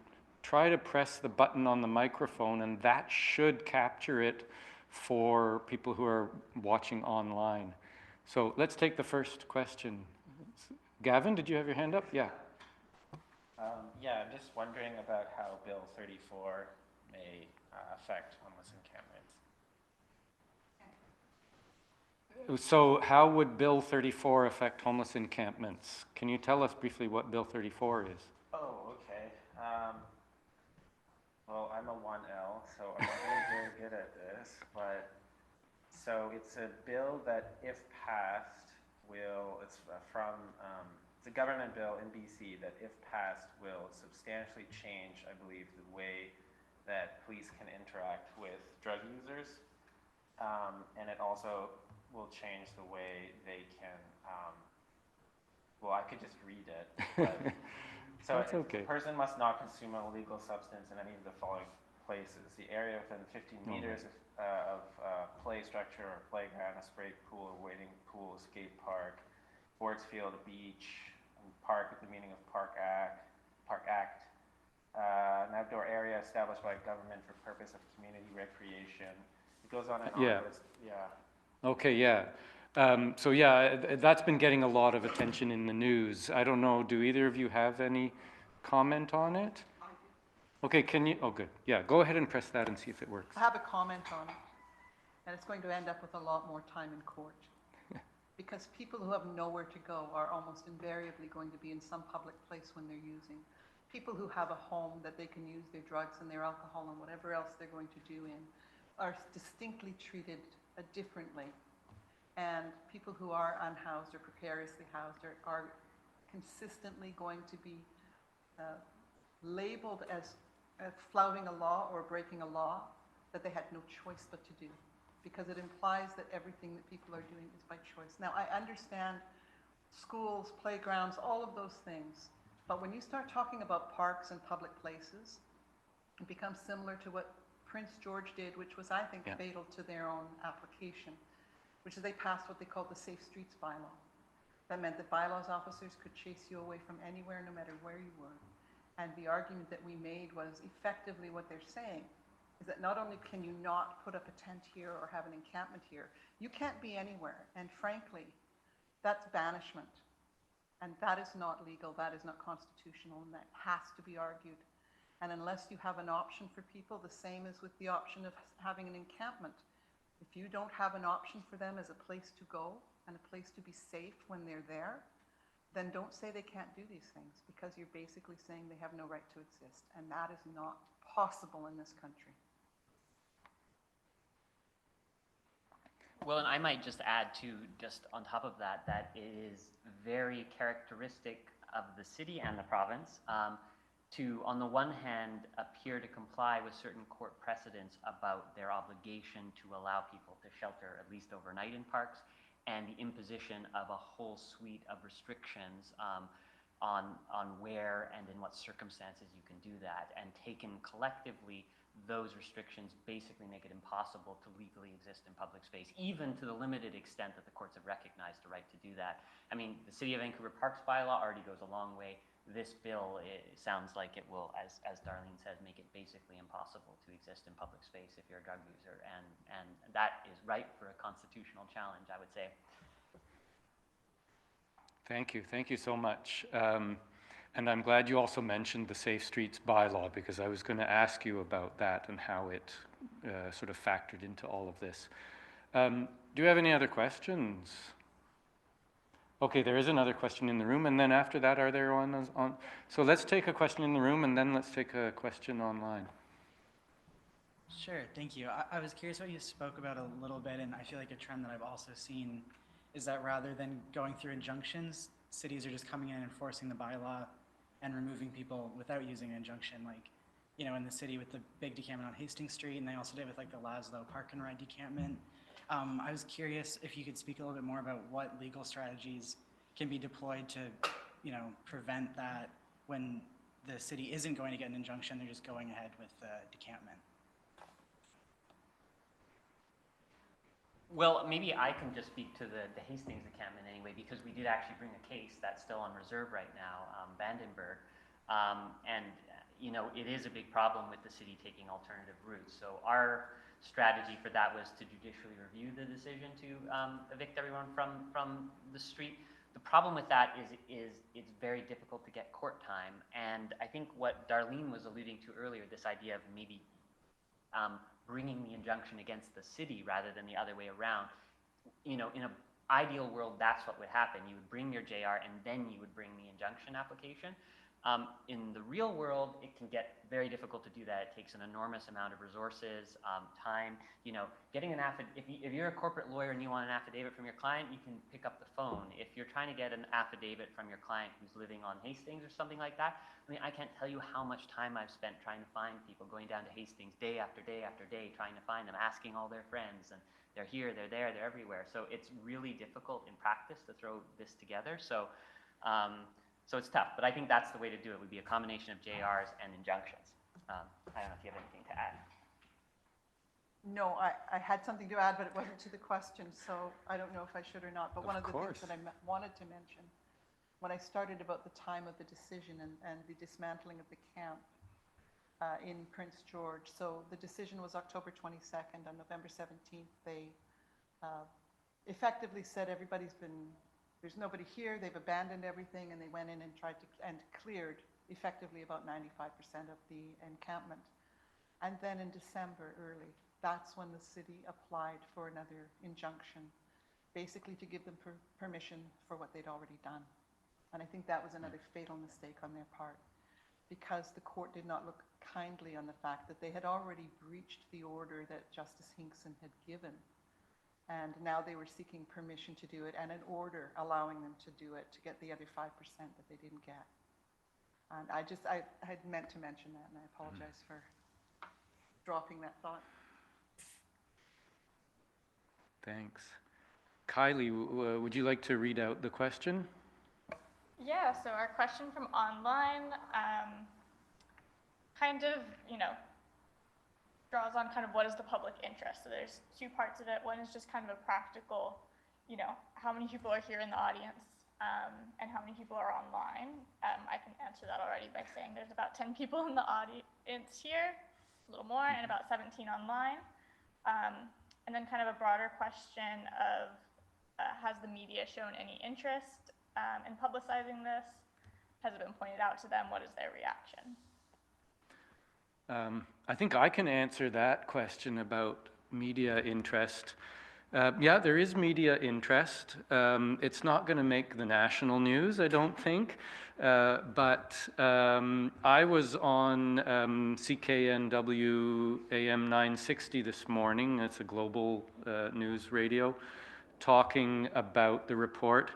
try to press the button on the microphone, and that should capture it for people who are watching online. So let's take the first question. Gavin, did you have your hand up? Yeah. Yeah, I'm just wondering about how Bill 34 may affect homeless encampments. So how would Bill 34 affect homeless encampments? Can you tell us briefly what Bill 34 is? Oh, okay. Well, I'm a 1L, so I'm not really very good at this, but so it's a bill that, if passed, it's from, it's a government bill in BC that, if passed, will substantially change, I believe, the way that police can interact with drug users. And it also will change the way they can, well, I could just read it, but so That's okay. a person must not consume an illegal substance in any of the following places: the area within 15 meters of play structure or playground, a spray pool, a wading pool, a skate park, sports field, a beach, park with the meaning of Park Act, an outdoor area established by government for purpose of community recreation. It goes on and on. Yeah. But yeah. Okay, yeah. So yeah, that's been getting a lot of attention in the news. I don't know, do either of you have any comment on it? Okay, can you, oh good, yeah, go ahead and press that and see if it works. I have a comment on it, and it's going to end up with a lot more time in court. Because people who have nowhere to go are almost invariably going to be in some public place when they're using. People who have a home that they can use their drugs and their alcohol and whatever else they're going to do in are distinctly treated differently. And people who are unhoused or precariously housed are consistently going to be labeled as flouting a law or breaking a law that they had no choice but to do, because it implies that everything that people are doing is by choice. Now, I understand schools, playgrounds, all of those things, but when you start talking about parks and public places, it becomes similar to what Prince George did, which was, I think, fatal to their own application, which is they passed what they called the Safe Streets bylaw. That meant that bylaws officers could chase you away from anywhere, no matter where you were. And the argument that we made was effectively what they're saying is that not only can you not put up a tent here or have an encampment here, you can't be anywhere. And frankly, that's banishment. And that is not legal, that is not constitutional, and that has to be argued. And unless you have an option for people, the same as with the option of having an encampment. If you don't have an option for them as a place to go and a place to be safe when they're there, then don't say they can't do these things, because you're basically saying they have no right to exist. And that is not possible in this country. Well, and I might just add too, just on top of that, that it is very characteristic of the city and the province to, on the one hand, appear to comply with certain court precedents about their obligation to allow people to shelter at least overnight in parks, and the imposition of a whole suite of restrictions on where and in what circumstances you can do that. And taken collectively, those restrictions basically make it impossible to legally exist in public space, even to the limited extent that the courts have recognized the right to do that. I mean, the City of Vancouver Parks bylaw already goes a long way. This bill, it sounds like it will, as Darlene says, make it basically impossible to exist in public space if you're a drug user. And that is ripe for a constitutional challenge, I would say. Thank you so much. And I'm glad you also mentioned the Safe Streets bylaw, because I was going to ask you about that and how it sort of factored into all of this. Do you have any other questions? Okay, there is another question in the room, and then after that, are there on? So let's take a question in the room, and then let's take a question online. Sure, thank you. I was curious what you spoke about a little bit, and I feel like a trend that I've also seen is that rather than going through injunctions, cities are just coming in and enforcing the bylaw and removing people without using an injunction. Like, you know, in the city with the big decampment on Hastings Street, and they also did with like the Laszlo Park and Ride decampment. I was curious if you could speak a little bit more about what legal strategies can be deployed to, you know, prevent that when the city isn't going to get an injunction, they're just going ahead with the decampment. Well, maybe I can just speak to the Hastings encampment anyway, because we did actually bring a case that's still on reserve right now, Vandenberg. And, you know, it is a big problem with the city taking alternative routes. So our strategy for that was to judicially review the decision to evict everyone from the street. The problem with that is it's very difficult to get court time. And I think what Darlene was alluding to earlier, this idea of maybe bringing the injunction against the city rather than the other way around. You know, in an ideal world, that's what would happen. You would bring your JR and then you would bring the injunction application. In the real world, it can get very difficult to do that. It takes an enormous amount of resources, time. You know, getting an affidavit, if you're a corporate lawyer and you want an affidavit from your client, you can pick up the phone. If you're trying to get an affidavit from your client who's living on Hastings or something like that, I mean, I can't tell you how much time I've spent trying to find people, going down to Hastings day after day after day, trying to find them, asking all their friends, and they're here, they're there, they're everywhere. So it's really difficult in practice to throw this together. So it's tough, but I think that's the way to do it, would be a combination of JRs and injunctions. I don't know if you have anything to add. No, I had something to add, but it wasn't to the question, so I don't know if I should or not. But one of the things that I wanted to mention, when I started about the time of the decision and the dismantling of the camp in Prince George, so the decision was October 22nd. On November 17th, they effectively said there's nobody here, they've abandoned everything, and they went in and cleared effectively about 95% of the encampment. And then in December early, that's when the city applied for another injunction, basically to give them permission for what they'd already done. And I think that was another fatal mistake on their part, because the court did not look kindly on the fact that they had already breached the order that Justice Hinkson had given. And now they were seeking permission to do it and an order allowing them to do it to get the other 5% that they didn't get. And I had meant to mention that, and I apologize for dropping that thought. Thanks. Kylie, would you like to read out the question? Yeah, so our question from online kind of, you know, draws on kind of what is the public interest. So there's two parts of it. One is just kind of a practical, you know, how many people are here in the audience and how many people are online. I can answer that already by saying there's about 10 people in the audience here, a little more, and about 17 online. And then kind of a broader question of has the media shown any interest in publicizing this? Has it been pointed out to them? What is their reaction? I think I can answer that question about media interest. Yeah, there is media interest. It's not going to make the national news, I don't think. But I was on CKNW AM 960 this morning. It's a global news radio, talking about the report.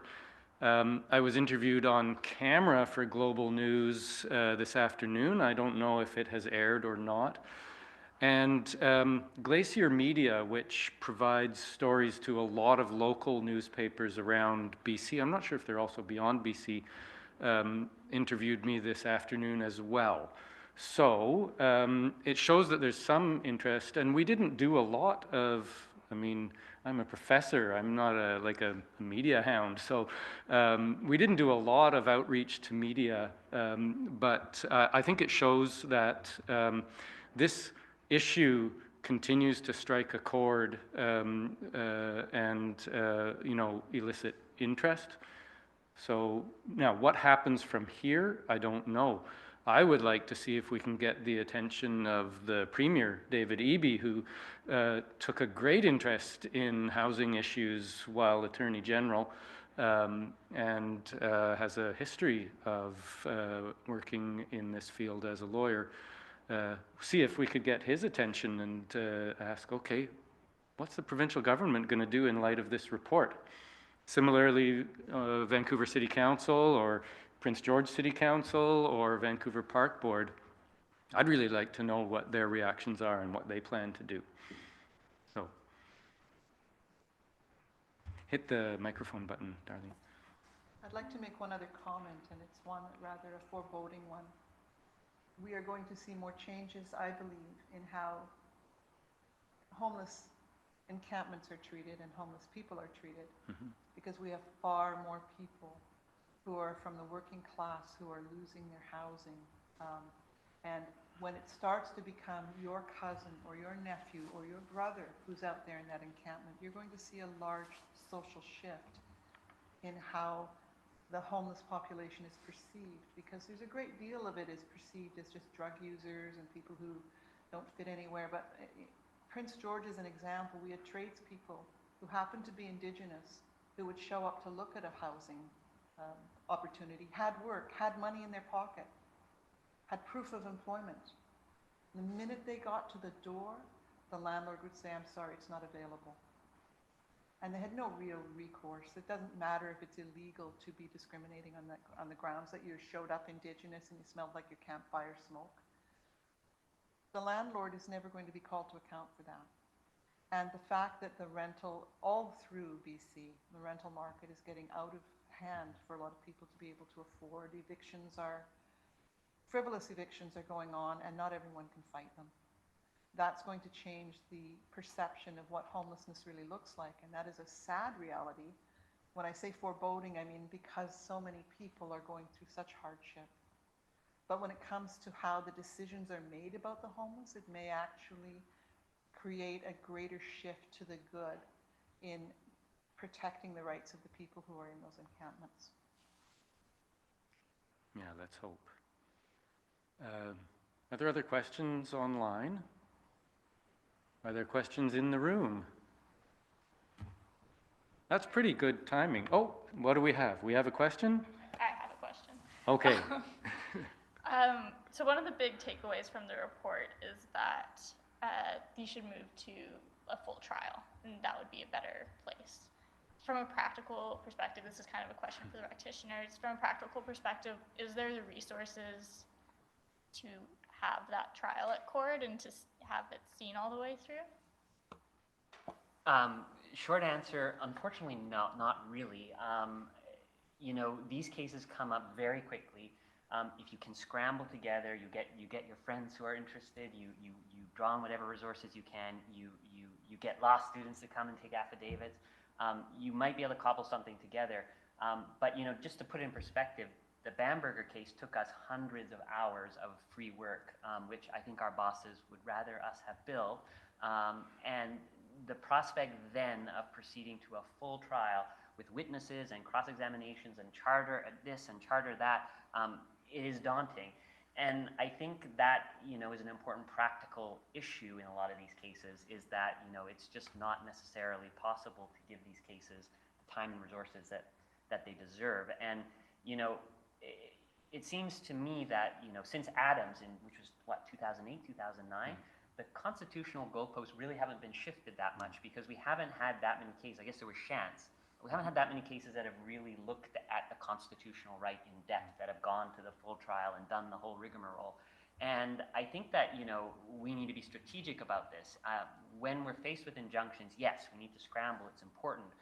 I was interviewed on camera for Global News this afternoon. I don't know if it has aired or not. And Glacier Media, which provides stories to a lot of local newspapers around BC, I'm not sure if they're also beyond BC, interviewed me this afternoon as well. So it shows that there's some interest, and we didn't do a lot of, I mean, I'm a professor, I'm not like a media hound, so we didn't do a lot of outreach to media, but I think it shows that this issue continues to strike a chord and you know, elicit interest. So now what happens from here, I don't know. I would like to see if we can get the attention of the Premier, David Eby, who took a great interest in housing issues while Attorney General, and has a history of working in this field as a lawyer. See if we could get his attention and ask, okay, what's the provincial government going to do in light of this report? Similarly, Vancouver City Council or Prince George City Council or Vancouver Park Board, I'd really like to know what their reactions are and what they plan to do. So, hit the microphone button, Darlene. I'd like to make one other comment, and it's one rather a foreboding one. We are going to see more changes, I believe, in how homeless encampments are treated and homeless people are treated, because we have far more people who are from the working class who are losing their housing. And when it starts to become your cousin or your nephew or your brother who's out there in that encampment, you're going to see a large social shift in how the homeless population is perceived, because there's a great deal of it is perceived as just drug users and people who don't fit anywhere. But Prince George is an example. We had tradespeople who happened to be Indigenous who would show up to look at a housing opportunity, had work, had money in their pocket, had proof of employment. The minute they got to the door, the landlord would say, I'm sorry, it's not available. And they had no real recourse. It doesn't matter if it's illegal to be discriminating on the grounds that you showed up Indigenous and you smelled like your campfire smoke. The landlord is never going to be called to account for that. And the fact that the rental, all through BC, the rental market is getting out of hand for a lot of people to be able to afford. Frivolous evictions are going on, and not everyone can fight them. That's going to change the perception of what homelessness really looks like, and that is a sad reality. When I say foreboding, I mean because so many people are going through such hardship. But when it comes to how the decisions are made about the homeless, it may actually create a greater shift to the good in protecting the rights of the people who are in those encampments. Yeah, let's hope. Are there other questions online? Are there questions in the room? That's pretty good timing. Oh, what do we have? We have a question? I have a question. Okay. So one of the big takeaways from the report is that you should move to a full trial, and that would be a better place. From a practical perspective, this is kind of a question for the practitioners. From a practical perspective, is there the resources to have that trial at court and to have it seen all the way through? Short answer, unfortunately, not really. You know, these cases come up very quickly. If you can scramble together, you get your friends who are interested, you draw on whatever resources you can, you get law students to come and take affidavits, you might be able to cobble something together. But, you know, just to put it in perspective, the Bamberger case took us hundreds of hours of free work, which I think our bosses would rather us have billed. And the prospect then of proceeding to a full trial with witnesses and cross-examinations and charter this and charter that, it is daunting. And I think that, you know, is an important practical issue in a lot of these cases, is that, you know, it's just not necessarily possible to give these cases the time and resources that they deserve. And, you know, it seems to me that, you know, since Adams, which was, what, 2008, 2009, the constitutional goalposts really haven't been shifted that much, because we haven't had that many cases. I guess there were Shantz. We haven't had that many cases that have really looked at the constitutional right in depth, that have gone to the full trial and done the whole rigmarole. And I think that, you know, we need to be strategic about this. When we're faced with injunctions, yes, we need to scramble, it's important.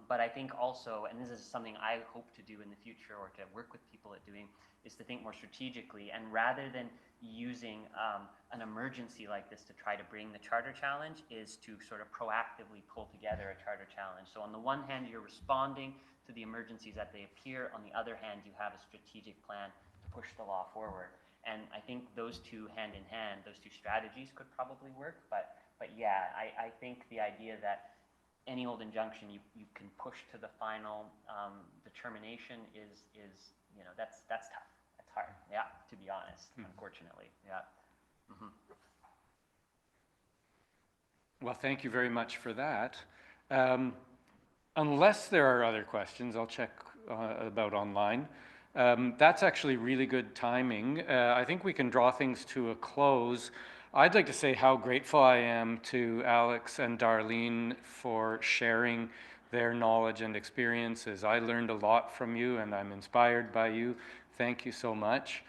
But I think also, and this is something I hope to do in the future, or to work with people at doing, is to think more strategically. And rather than using an emergency like this to try to bring the charter challenge, is to sort of proactively pull together a charter challenge. So on the one hand, you're responding to the emergencies that they appear. On the other hand, you have a strategic plan to push the law forward. And I think those two hand in hand, those two strategies could probably work. But yeah, I think the idea that any old injunction you can push to the final determination is, you know, that's tough. That's hard, yeah, to be honest, unfortunately, yeah. Well, thank you very much for that. unless there are other questions, I'll check about online. That's actually really good timing. I think we can draw things to a close. I'd like to say how grateful I am to Alex and Darlene for sharing their knowledge and experiences. I learned a lot from you and I'm inspired by you. Thank you so much.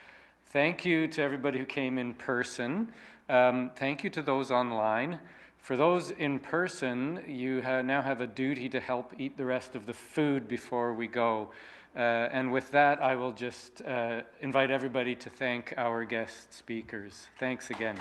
Thank you to everybody who came in person. Thank you to those online. For those in person, you now have a duty to help eat the rest of the food before we go. And with that, I will just invite everybody to thank our guest speakers. Thanks again.